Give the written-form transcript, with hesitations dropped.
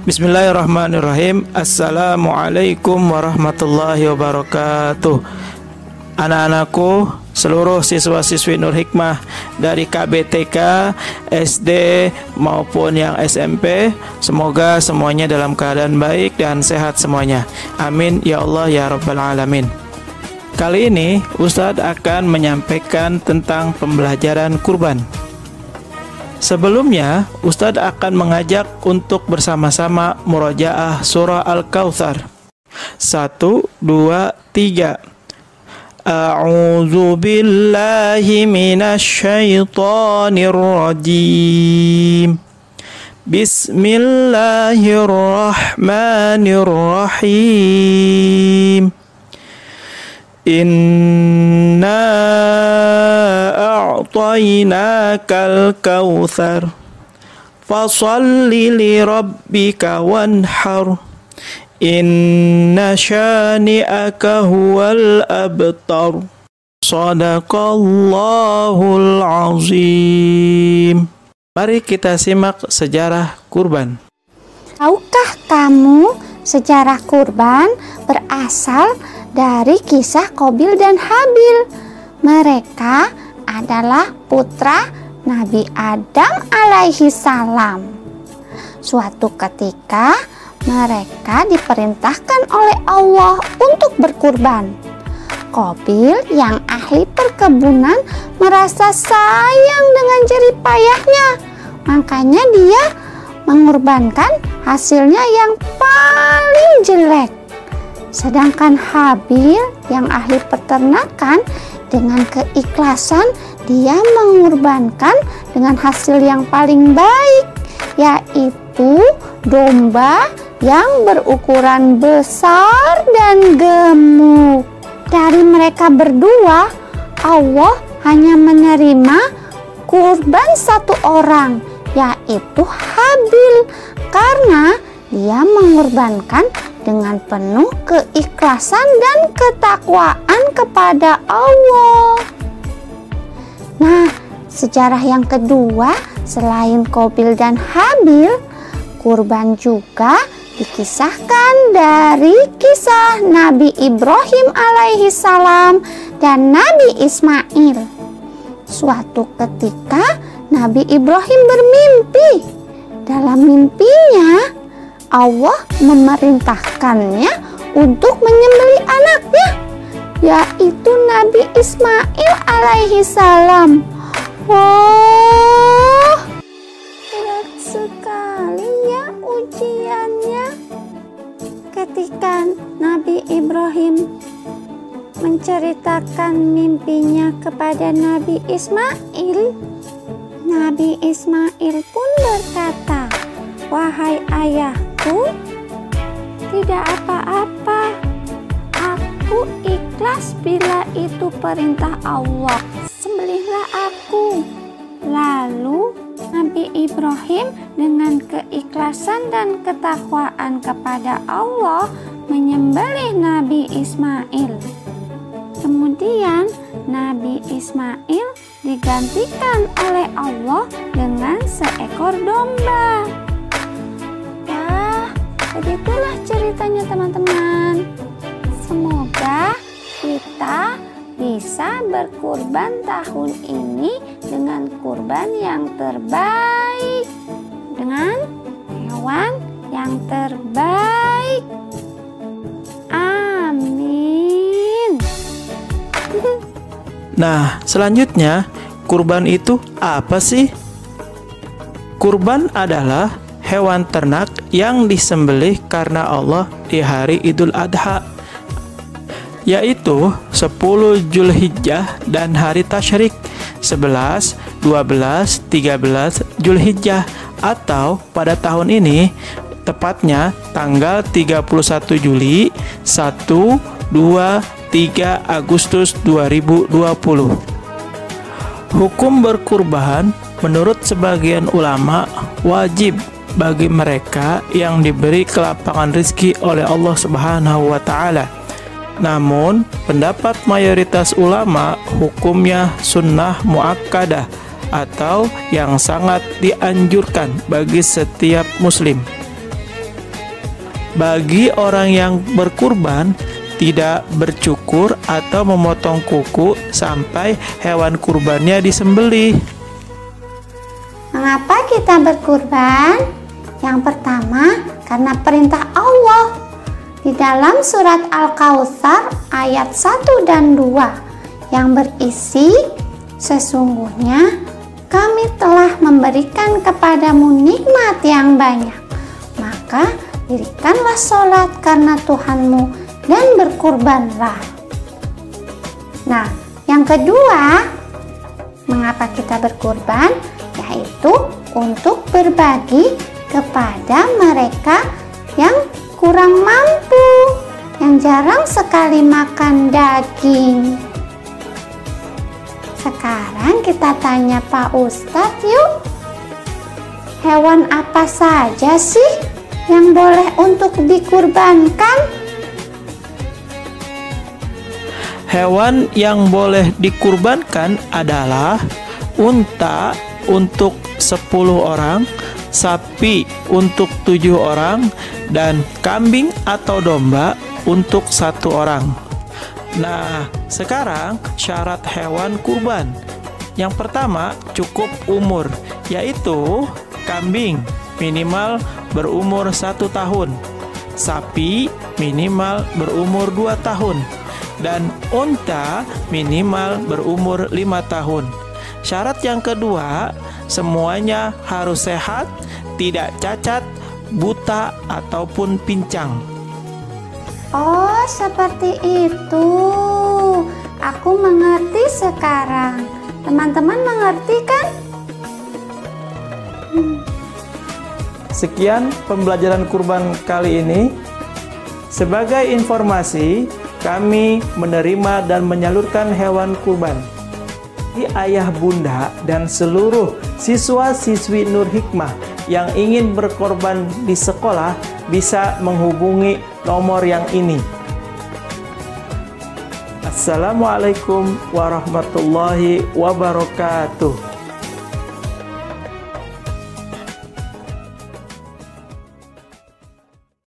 Bismillahirrahmanirrahim. Assalamualaikum warahmatullahi wabarakatuh. Anak-anakku, seluruh siswa-siswi Nur Hikmah dari KBTK, SD maupun yang SMP, semoga semuanya dalam keadaan baik dan sehat semuanya. Amin ya Allah ya Rabbal Alamin. Kali ini Ustadz akan menyampaikan tentang pembelajaran kurban. Sebelumnya, Ustadz akan mengajak untuk bersama-sama murojaah surah Al-Kautsar. 1, 2, 3. A'udzu billahi minasy syaithanir rajim. Bismillahirrahmanirrahim. Inna a'tainakal kautsar fasholli lirabbika wanhar inna syani'aka huwal abtar. Shadaqallahul azim. Mari kita simak sejarah kurban. Tahukah kamu sejarah kurban berasal dari kisah Qabil dan Habil? Mereka adalah putra Nabi Adam alaihi salam. Suatu ketika mereka diperintahkan oleh Allah untuk berkurban. Qabil yang ahli perkebunan merasa sayang dengan jerih payahnya, makanya dia mengorbankan hasilnya yang paling jelek. Sedangkan Habil yang ahli peternakan dengan keikhlasan dia mengorbankan dengan hasil yang paling baik, yaitu domba yang berukuran besar dan gemuk. Dari mereka berdua, Allah hanya menerima kurban satu orang, yaitu Habil, karena dia mengorbankan dengan penuh keikhlasan dan ketakwaan kepada Allah. Nah, sejarah yang kedua, selain Qabil dan Habil, kurban juga dikisahkan dari kisah Nabi Ibrahim alaihi salam dan Nabi Ismail. Suatu ketika Nabi Ibrahim bermimpi. Dalam mimpinya Allah memerintahkannya untuk menyembelih anaknya, yaitu Nabi Ismail alaihi salam. Wah, berat sekali ya ujiannya. Ketika Nabi Ibrahim menceritakan mimpinya kepada Nabi Ismail, Nabi Ismail pun berkata, "Wahai ayahku, tidak apa-apa. Aku ikhlas bila itu perintah Allah. Sembelihlah aku." Lalu Nabi Ibrahim dengan keikhlasan dan ketakwaan kepada Allah menyembelih Nabi Ismail. Kemudian Nabi Ismail digantikan oleh Allah dengan seekor domba. Begitulah ceritanya teman-teman. Semoga kita bisa berkurban tahun ini dengan kurban yang terbaik, dengan hewan yang terbaik. Amin. Nah, selanjutnya, kurban itu apa sih? Kurban adalah hewan ternak yang disembelih karena Allah di hari Idul Adha, yaitu 10 Zulhijjah dan hari Tasyrik 11, 12, 13 Zulhijjah, atau pada tahun ini tepatnya tanggal 31 Juli, 1, 2, 3 Agustus 2020. Hukum berkurban menurut sebagian ulama wajib bagi mereka yang diberi kelapangan rezeki oleh Allah Subhanahu wa Ta'ala. Namun, pendapat mayoritas ulama hukumnya sunnah muakkadah atau yang sangat dianjurkan bagi setiap muslim. bagi orang yang berkurban tidak bercukur atau memotong kuku sampai hewan kurbannya disembelih. Mengapa kita berkurban? Yang pertama, karena perintah Allah. Di dalam surat Al-Kautsar ayat 1 dan 2 yang berisi, sesungguhnya kami telah memberikan kepadamu nikmat yang banyak. Maka dirikanlah sholat karena Tuhanmu dan berkurbanlah. Nah, yang kedua, mengapa kita berkurban? Yaitu untuk berbagi kepada mereka yang kurang mampu, yang jarang sekali makan daging. Sekarang kita tanya Pak Ustadz yuk. Hewan apa saja sih yang boleh untuk dikurbankan? Hewan yang boleh dikurbankan adalah unta untuk 10 orang, sapi untuk 7 orang, dan kambing atau domba untuk 1 orang. Nah, sekarang syarat hewan kurban. Yang pertama, cukup umur, yaitu kambing minimal berumur 1 tahun, sapi minimal berumur 2 tahun, dan unta minimal berumur 5 tahun. Syarat yang kedua, semuanya harus sehat, tidak cacat, buta, ataupun pincang. Oh, seperti itu. Aku mengerti sekarang. Teman-teman mengerti kan? Sekian pembelajaran kurban kali ini. Sebagai informasi, kami menerima dan menyalurkan hewan kurban. Ayah bunda dan seluruh siswa-siswi Nur Hikmah yang ingin berkorban di sekolah bisa menghubungi nomor yang ini. Assalamualaikum warahmatullahi wabarakatuh.